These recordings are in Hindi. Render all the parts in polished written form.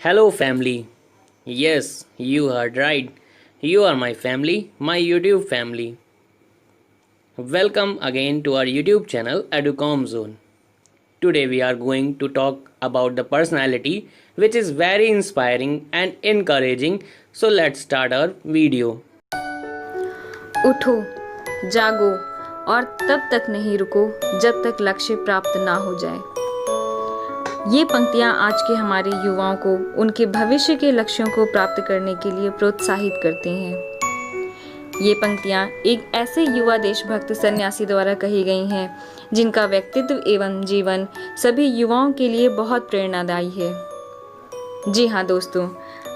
Hello, family. Yes, you heard right. You are my family, my YouTube family. Welcome again to our YouTube channel Educom Zone. Today we are going to talk about the personality which is very inspiring and encouraging. So let's start our video. उठो, जागो और तब तक नहीं रुको जब तक लक्ष्य प्राप्त ना हो जाए। ये पंक्तियाँ आज के हमारे युवाओं को उनके भविष्य के लक्ष्यों को प्राप्त करने के लिए प्रोत्साहित करती हैं। ये पंक्तियाँ एक ऐसे युवा देशभक्त सन्यासी द्वारा कही गई हैं जिनका व्यक्तित्व एवं जीवन सभी युवाओं के लिए बहुत प्रेरणादायी है। जी हाँ दोस्तों,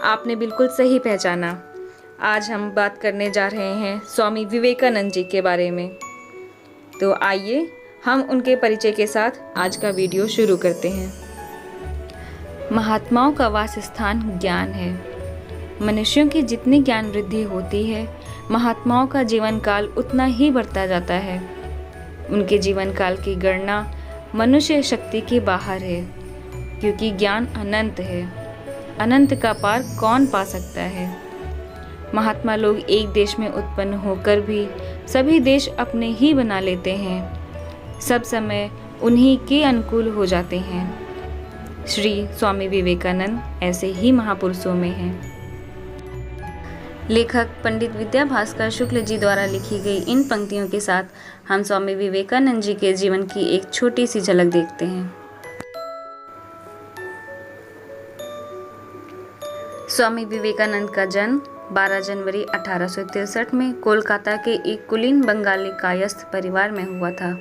आपने बिल्कुल सही पहचाना। आज हम बात करने जा रहे हैं स्वामी विवेकानंद जी के बारे में। तो आइए हम उनके परिचय के साथ आज का वीडियो शुरू करते हैं। महात्माओं का वास स्थान ज्ञान है। मनुष्यों की जितनी ज्ञान वृद्धि होती है, महात्माओं का जीवन काल उतना ही बढ़ता जाता है। उनके जीवन काल की गणना मनुष्य शक्ति के बाहर है, क्योंकि ज्ञान अनंत है। अनंत का पार कौन पा सकता है। महात्मा लोग एक देश में उत्पन्न होकर भी सभी देश अपने ही बना लेते हैं। सब समय उन्हीं के अनुकूल हो जाते हैं। श्री स्वामी विवेकानंद ऐसे ही महापुरुषों में हैं। लेखक पंडित विद्या भास्कर शुक्ल जी द्वारा लिखी गई इन पंक्तियों के साथ हम स्वामी विवेकानंद जी के जीवन की एक छोटी सी झलक देखते हैं। स्वामी विवेकानंद का जन्म 12 जनवरी 1863 में कोलकाता के एक कुलीन बंगाली कायस्थ परिवार में हुआ था।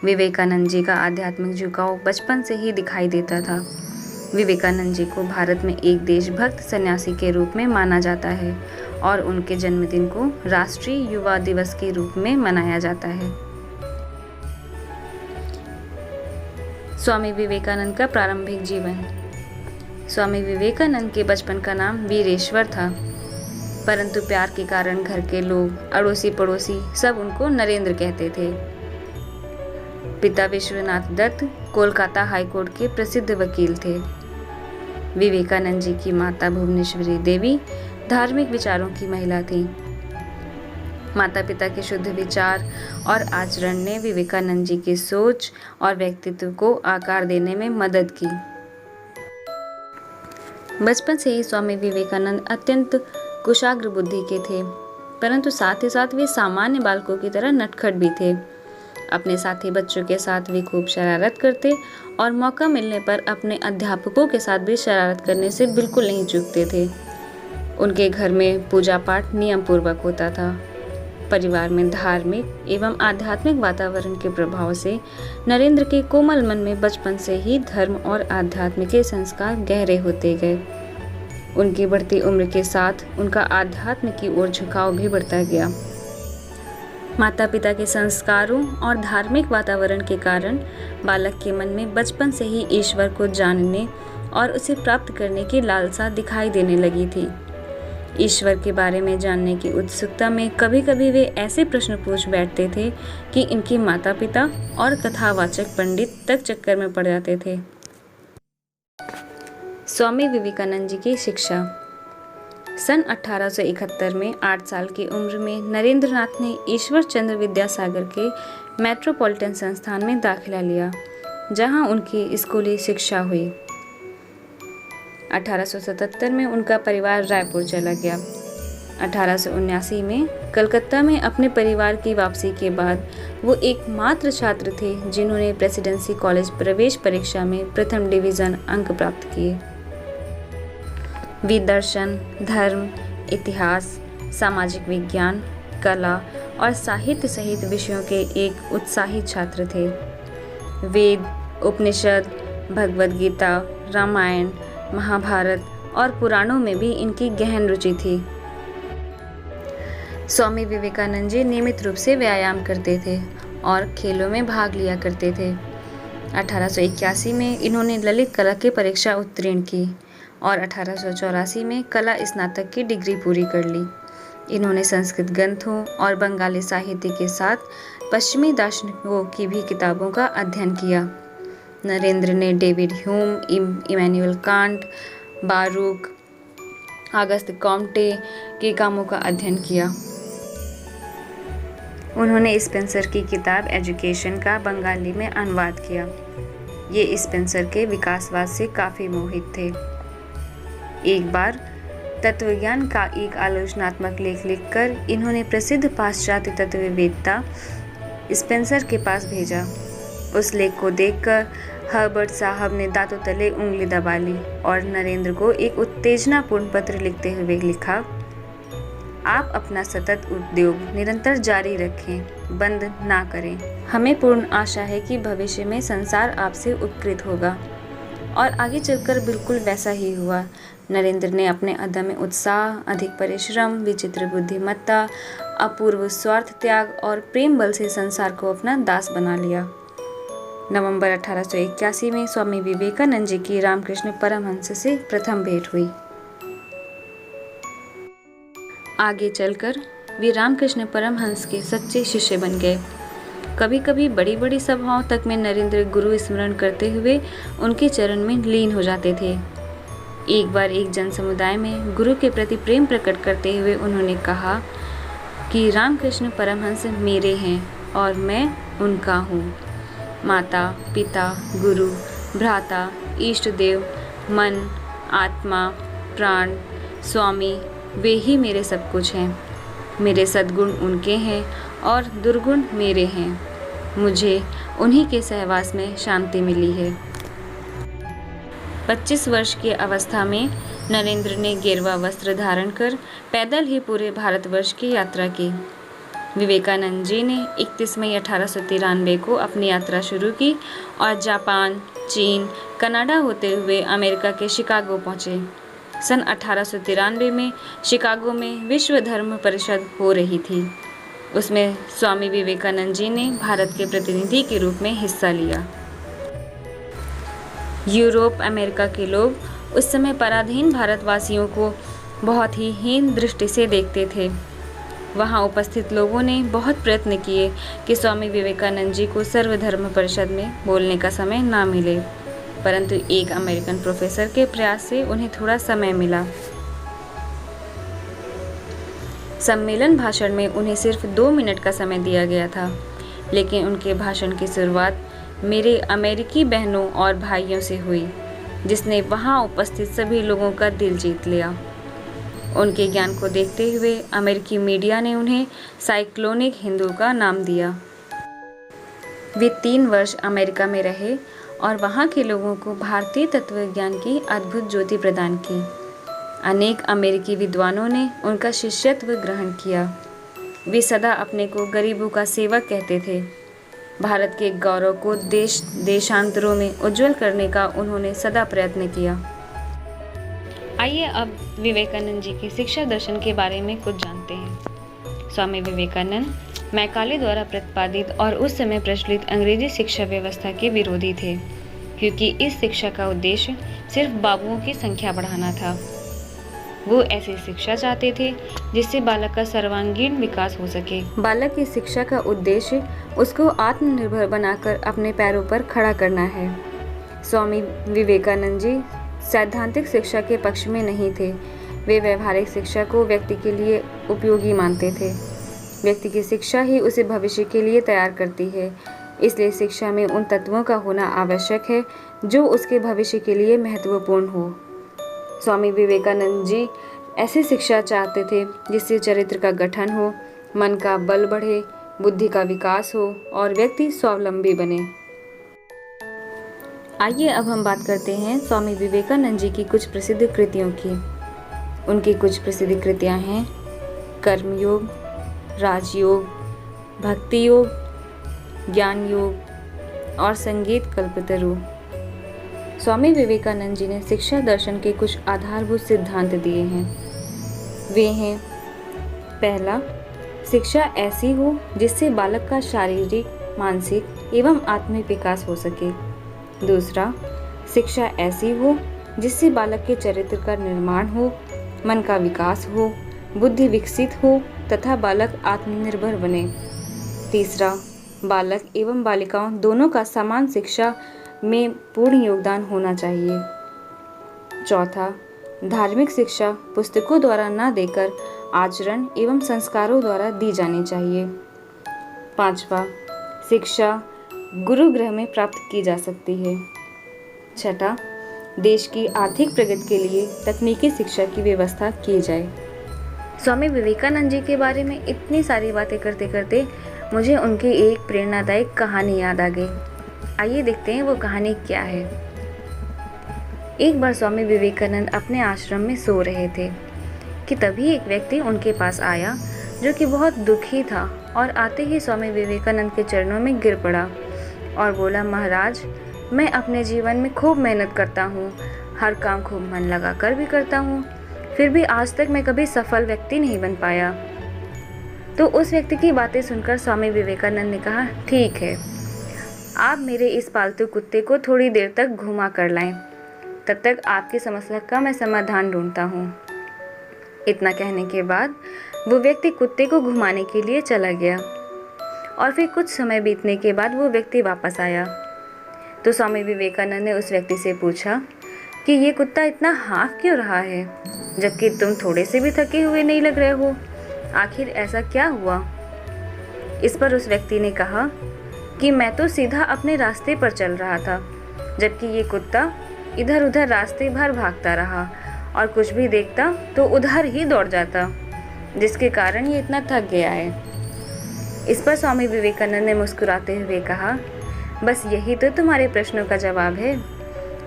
विवेकानंद जी का आध्यात्मिक झुकाव बचपन से ही दिखाई देता था। विवेकानंद जी को भारत में एक देशभक्त सन्यासी के रूप में माना जाता है और उनके जन्मदिन को राष्ट्रीय युवा दिवस के रूप में मनाया जाता है। स्वामी विवेकानंद का प्रारंभिक जीवन। स्वामी विवेकानंद के बचपन का नाम वीरेश्वर था, परंतु प्यार के कारण घर के लोग, अड़ोसी पड़ोसी सब उनको नरेंद्र कहते थे। पिता विश्वनाथ दत्त कोलकाता हाईकोर्ट के प्रसिद्ध वकील थे। विवेकानंद जी की माता भुवनेश्वरी देवी धार्मिक विचारों की महिला थी। माता पिता के शुद्ध विचार और आचरण ने विवेकानंद जी की सोच और व्यक्तित्व को आकार देने में मदद की। बचपन से ही स्वामी विवेकानंद अत्यंत कुशाग्र बुद्धि के थे, परंतु साथ ही साथ वे सामान्य बालकों की तरह नटखट भी थे। अपने साथी बच्चों के साथ वे खूब शरारत करते और मौका मिलने पर अपने अध्यापकों के साथ भी शरारत करने से बिल्कुल नहीं चूकते थे। उनके घर में पूजा पाठ नियम पूर्वक होता था। परिवार में धार्मिक एवं आध्यात्मिक वातावरण के प्रभाव से नरेंद्र के कोमल मन में बचपन से ही धर्म और आध्यात्म के संस्कार गहरे होते गए। उनकी बढ़ती उम्र के साथ उनका आध्यात्म की ओर झुकाव भी बढ़ता गया। माता पिता के संस्कारों और धार्मिक वातावरण के कारण बालक के मन में बचपन से ही ईश्वर को जानने और उसे प्राप्त करने की लालसा दिखाई देने लगी थी। ईश्वर के बारे में जानने की उत्सुकता में कभी कभी वे ऐसे प्रश्न पूछ बैठते थे कि इनके माता पिता और कथावाचक पंडित तक चक्कर में पड़ जाते थे। स्वामी विवेकानंद जी की शिक्षा। सन 1871 में 8 साल की उम्र में नरेंद्र नाथ ने ईश्वर चंद्र विद्यासागर के मेट्रोपॉलिटन संस्थान में दाखिला लिया, जहां उनकी स्कूली शिक्षा हुई। 1877 में उनका परिवार रायपुर चला गया। 1879 में कलकत्ता में अपने परिवार की वापसी के बाद वो एकमात्र छात्र थे जिन्होंने प्रेसिडेंसी कॉलेज प्रवेश परीक्षा में प्रथम डिवीज़न अंक प्राप्त किए। वे दर्शन, धर्म, इतिहास, सामाजिक विज्ञान, कला और साहित्य सहित विषयों के एक उत्साही छात्र थे। वेद, उपनिषद, भगवद गीता, रामायण, महाभारत और पुराणों में भी इनकी गहन रुचि थी। स्वामी विवेकानंद जी नियमित रूप से व्यायाम करते थे और खेलों में भाग लिया करते थे। 1881 में इन्होंने ललित कला की परीक्षा उत्तीर्ण की और 1884 में कला स्नातक की डिग्री पूरी कर ली। इन्होंने संस्कृत ग्रंथों और बंगाली साहित्य के साथ पश्चिमी दार्शनिकों की भी किताबों का अध्ययन किया। नरेंद्र ने डेविड ह्यूम, इमैनुअल कांट बारूक, अगस्त कॉम्टे के कामों का अध्ययन किया। उन्होंने स्पेंसर की किताब एजुकेशन का बंगाली में अनुवाद किया। ये स्पेंसर के विकासवाद से काफ़ी मोहित थे। एक बार तत्वज्ञान का एक आलोचनात्मक लेख लिखकर इन्होंने प्रसिद्ध पाश्चात्य तत्ववेत्ता स्पेंसर के पास भेजा। उस लेख को देखकर हर्बर्ट साहब ने दांतों तले उंगली दबा ली और नरेंद्र को एक उत्तेजनापूर्ण पत्र लिखते हुए लिखा, आप अपना सतत उद्योग निरंतर जारी रखें, बंद ना करें। हमें पूर्ण आशा है कि भविष्य में संसार आपसे उपकृत होगा। और आगे चलकर बिल्कुल वैसा ही हुआ। नरेंद्र ने अपने अदम्य उत्साह, अधिक परिश्रम, विचित्र बुद्धिमत्ता, अपूर्व स्वार्थ त्याग और प्रेम बल से संसार को अपना दास बना लिया। नवंबर 1881 में स्वामी विवेकानंद जी की रामकृष्ण परमहंस से प्रथम भेंट हुई। आगे चलकर वे रामकृष्ण परमहंस के सच्चे शिष्य बन गए। कभी कभी बड़ी बड़ी सभाओं तक में नरेंद्र गुरु स्मरण करते हुए उनके चरण में लीन हो जाते थे। एक बार एक जन समुदाय में गुरु के प्रति प्रेम प्रकट करते हुए उन्होंने कहा कि रामकृष्ण परमहंस मेरे हैं और मैं उनका हूँ। माता, पिता, गुरु, भ्राता, इष्ट देव, मन, आत्मा, प्राण, स्वामी, वे ही मेरे सब कुछ हैं। मेरे सद्गुण उनके हैं और दुर्गुण मेरे हैं। मुझे उन्हीं के सहवास में शांति मिली है। 25 वर्ष की अवस्था में नरेंद्र ने गेरुआ वस्त्र धारण कर पैदल ही पूरे भारतवर्ष की यात्रा की। विवेकानंद जी ने 31 मई 1893 को अपनी यात्रा शुरू की और जापान, चीन, कनाडा होते हुए अमेरिका के शिकागो पहुँचे। सन 1893 में शिकागो में विश्व धर्म परिषद हो रही थी। उसमें स्वामी विवेकानंद जी ने भारत के प्रतिनिधि के रूप में हिस्सा लिया। यूरोप, अमेरिका के लोग उस समय पराधीन भारतवासियों को बहुत ही हीन दृष्टि से देखते थे। वहाँ उपस्थित लोगों ने बहुत प्रयत्न किए कि स्वामी विवेकानंद जी को सर्वधर्म परिषद में बोलने का समय ना मिले, परंतु एक अमेरिकन प्रोफेसर के प्रयास से उन्हें थोड़ा समय मिला। सम्मेलन भाषण में उन्हें सिर्फ 2 मिनट का समय दिया गया था, लेकिन उनके भाषण की शुरुआत मेरे अमेरिकी बहनों और भाइयों से हुई, जिसने वहां उपस्थित सभी लोगों का दिल जीत लिया। उनके ज्ञान को देखते हुए अमेरिकी मीडिया ने उन्हें साइक्लोनिक हिंदू का नाम दिया। वे 3 वर्ष अमेरिका में रहे और वहाँ के लोगों को भारतीय तत्वज्ञान की अद्भुत ज्योति प्रदान की। अनेक अमेरिकी विद्वानों ने उनका शिष्यत्व ग्रहण किया। वे सदा अपने को गरीबों का सेवक कहते थे। भारत के गौरव को देश देशांतरों में उज्जवल करने का उन्होंने सदा प्रयत्न किया। आइए अब विवेकानंद जी की शिक्षा दर्शन के बारे में कुछ जानते हैं। स्वामी विवेकानंद मैकाले द्वारा प्रतिपादित और उस समय प्रचलित अंग्रेजी शिक्षा व्यवस्था के विरोधी थे, क्योंकि इस शिक्षा का उद्देश्य सिर्फ बाबुओं की संख्या बढ़ाना था। वो ऐसी शिक्षा चाहते थे जिससे बालक का सर्वांगीण विकास हो सके। बालक की शिक्षा का उद्देश्य उसको आत्मनिर्भर बनाकर अपने पैरों पर खड़ा करना है। स्वामी विवेकानंद जी सैद्धांतिक शिक्षा के पक्ष में नहीं थे। वे व्यवहारिक शिक्षा को व्यक्ति के लिए उपयोगी मानते थे। व्यक्ति की शिक्षा ही उसे भविष्य के लिए तैयार करती है, इसलिए शिक्षा में उन तत्वों का होना आवश्यक है जो उसके भविष्य के लिए महत्वपूर्ण हो। स्वामी विवेकानंद जी ऐसी शिक्षा चाहते थे जिससे चरित्र का गठन हो, मन का बल बढ़े, बुद्धि का विकास हो और व्यक्ति स्वावलंबी बने। आइए अब हम बात करते हैं स्वामी विवेकानंद जी की कुछ प्रसिद्ध कृतियों की। उनकी कुछ प्रसिद्ध कृतियाँ हैं कर्मयोग, राजयोग, भक्ति योग, ज्ञान योग और संगीत कल्पतरु। स्वामी विवेकानंद जी ने शिक्षा दर्शन के कुछ आधारभूत सिद्धांत दिए हैं। वे हैं: पहला, शिक्षा ऐसी हो जिससे बालक का शारीरिक, मानसिक एवं आत्मिक विकास हो सके। दूसरा, शिक्षा ऐसी हो जिससे बालक के चरित्र का निर्माण हो, मन का विकास हो, बुद्धि विकसित हो तथा बालक आत्मनिर्भर बने। तीसरा, बालक एवं बालिकाओं दोनों का समान शिक्षा में पूर्ण योगदान होना चाहिए। चौथा, धार्मिक शिक्षा पुस्तकों द्वारा न देकर आचरण एवं संस्कारों द्वारा दी जानी चाहिए। 5वां, शिक्षा गुरु गृह में प्राप्त की जा सकती है। 6, देश की आर्थिक प्रगति के लिए तकनीकी शिक्षा की व्यवस्था की जाए। स्वामी विवेकानंद जी के बारे में इतनी सारी बातें करते करते मुझे उनकी एक प्रेरणादायक कहानी याद आ गई। आइए देखते हैं वो कहानी क्या है। एक बार स्वामी विवेकानंद अपने आश्रम में सो रहे थे कि तभी एक व्यक्ति उनके पास आया जो कि बहुत दुखी था और आते ही स्वामी विवेकानंद के चरणों में गिर पड़ा और बोला, महाराज, मैं अपने जीवन में खूब मेहनत करता हूँ, हर काम खूब मन लगा कर भी करता हूँ, फिर भी आज तक मैं कभी सफल व्यक्ति नहीं बन पाया। तो उस व्यक्ति की बातें सुनकर स्वामी विवेकानंद ने कहा, ठीक है, आप मेरे इस पालतू कुत्ते को थोड़ी देर तक घुमा कर लाएं, तब तक आपकी समस्या का मैं समाधान ढूंढता हूँ। इतना कहने के बाद वो व्यक्ति कुत्ते को घुमाने के लिए चला गया और फिर कुछ समय बीतने के बाद वो व्यक्ति वापस आया। तो स्वामी विवेकानंद ने उस व्यक्ति से पूछा कि ये कुत्ता इतना हाँफ क्यों रहा है, जबकि तुम थोड़े से भी थके हुए नहीं लग रहे हो, आखिर ऐसा क्या हुआ? इस पर उस व्यक्ति ने कहा कि मैं तो सीधा अपने रास्ते पर चल रहा था, जबकि ये कुत्ता इधर उधर रास्ते भर भागता रहा और कुछ भी देखता तो उधर ही दौड़ जाता, जिसके कारण ये इतना थक गया है। इस पर स्वामी विवेकानंद ने मुस्कुराते हुए कहा, बस यही तो तुम्हारे प्रश्नों का जवाब है।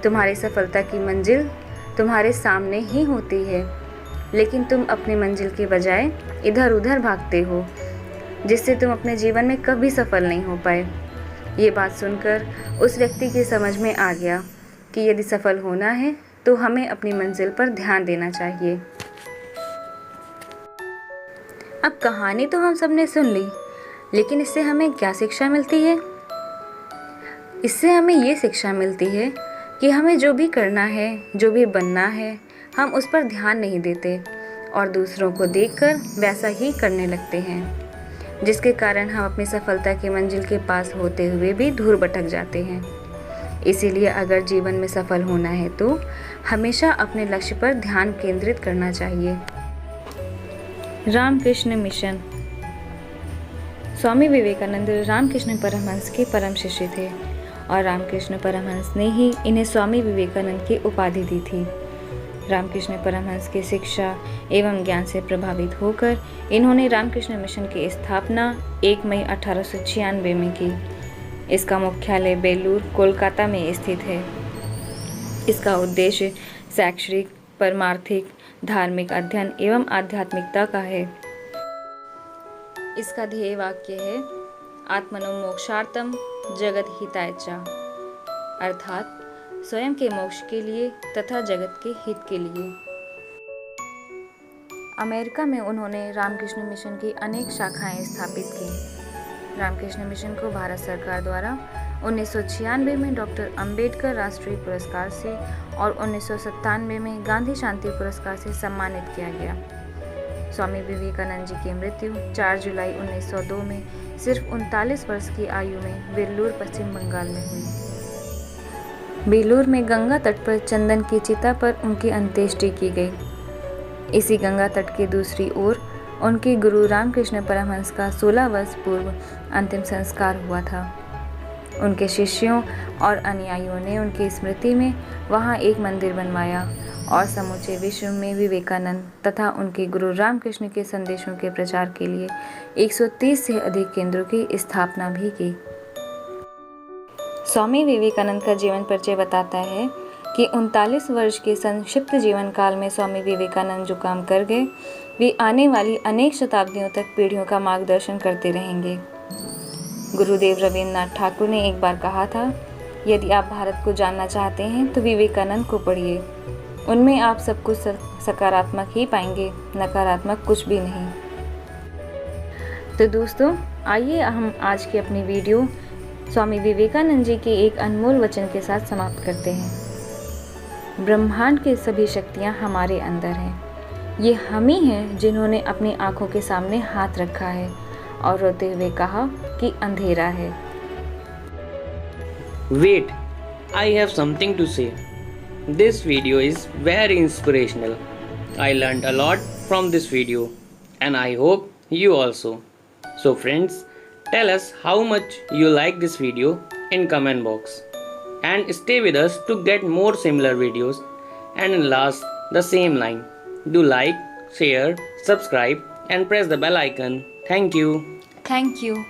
तुम्हारी सफलता की मंजिल तुम्हारे सामने ही होती है, लेकिन तुम अपनी मंजिल के बजाय इधर उधर भागते हो, जिससे तुम अपने जीवन में कभी सफल नहीं हो पाए। ये बात सुनकर उस व्यक्ति की समझ में आ गया कि यदि सफल होना है तो हमें अपनी मंजिल पर ध्यान देना चाहिए। अब कहानी तो हम सबने सुन ली, लेकिन इससे हमें क्या शिक्षा मिलती है? इससे हमें ये शिक्षा मिलती है कि हमें जो भी करना है, जो भी बनना है, हम उस पर ध्यान नहीं देते और दूसरों को देखकर वैसा ही करने लगते हैं, जिसके कारण हम अपनी सफलता की मंजिल के पास होते हुए भी दूर भटक जाते हैं। इसीलिए अगर जीवन में सफल होना है तो हमेशा अपने लक्ष्य पर ध्यान केंद्रित करना चाहिए। रामकृष्ण मिशन। स्वामी विवेकानंद रामकृष्ण परमहंस के परम शिष्य थे और रामकृष्ण परमहंस ने ही इन्हें स्वामी विवेकानंद की उपाधि दी थी। रामकृष्ण परमहंस की शिक्षा एवं ज्ञान से प्रभावित होकर इन्होंने रामकृष्ण मिशन की स्थापना 1 मई 1896 में की। इसका मुख्यालय बेलूर, कोलकाता में स्थित है। इसका उद्देश्य शैक्षणिक, परमार्थिक, धार्मिक अध्ययन एवं आध्यात्मिकता का है। इसका ध्येय वाक्य है, आत्मनो मोक्षार्थम जगत हिताय च, अर्थात स्वयं के मोक्ष के लिए तथा जगत के हित के लिए। अमेरिका में उन्होंने रामकृष्ण मिशन की अनेक शाखाएं स्थापित की। रामकृष्ण मिशन को भारत सरकार द्वारा 1996 में डॉक्टर अंबेडकर राष्ट्रीय पुरस्कार से और 1997 में गांधी शांति पुरस्कार से सम्मानित किया गया। स्वामी विवेकानंद जी की मृत्यु 4 जुलाई 1902 में सिर्फ 39 वर्ष की आयु में वेल्लूर, पश्चिम बंगाल में हुई। बेलूर में गंगा तट पर चंदन की चिता पर उनकी अंत्येष्टि की गई। इसी गंगा तट की दूसरी ओर उनके गुरु रामकृष्ण परमहंस का 16 वर्ष पूर्व अंतिम संस्कार हुआ था। उनके शिष्यों और अनुयायियों ने उनकी स्मृति में वहां एक मंदिर बनवाया और समूचे विश्व में विवेकानंद तथा उनके गुरु रामकृष्ण के संदेशों के प्रचार के लिए 130 से अधिक केंद्रों की स्थापना भी की। स्वामी विवेकानंद का जीवन परिचय बताता है कि 39 वर्ष के संक्षिप्त जीवन काल में स्वामी विवेकानंद जो काम कर गए, वे आने वाली अनेक शताब्दियों तक पीढ़ियों का मार्गदर्शन करते रहेंगे। गुरुदेव रविन्द्रनाथ ठाकुर ने एक बार कहा था, यदि आप भारत को जानना चाहते हैं तो विवेकानंद को पढ़िए, उनमें आप सब कुछ सकारात्मक ही पाएंगे, नकारात्मक कुछ भी नहीं। तो दोस्तों, आइए हम आज की अपनी वीडियो स्वामी विवेकानंद जी के एक अनमोल वचन के साथ समाप्त करते हैं। ब्रह्मांड की सभी शक्तियाँ हमारे अंदर हैं। ये हम ही हैं जिन्होंने अपनी आंखों के सामने हाथ रखा है और रोते हुए कहा कि अंधेरा है। Wait, I have something to say. This video is very inspirational. I learned a lot from this video and I hope you also. So friends, tell us how much you like this video in comment box. And stay with us to get more similar videos. And in last, the same line. Do like, share, subscribe and press the bell icon. Thank you. Thank you.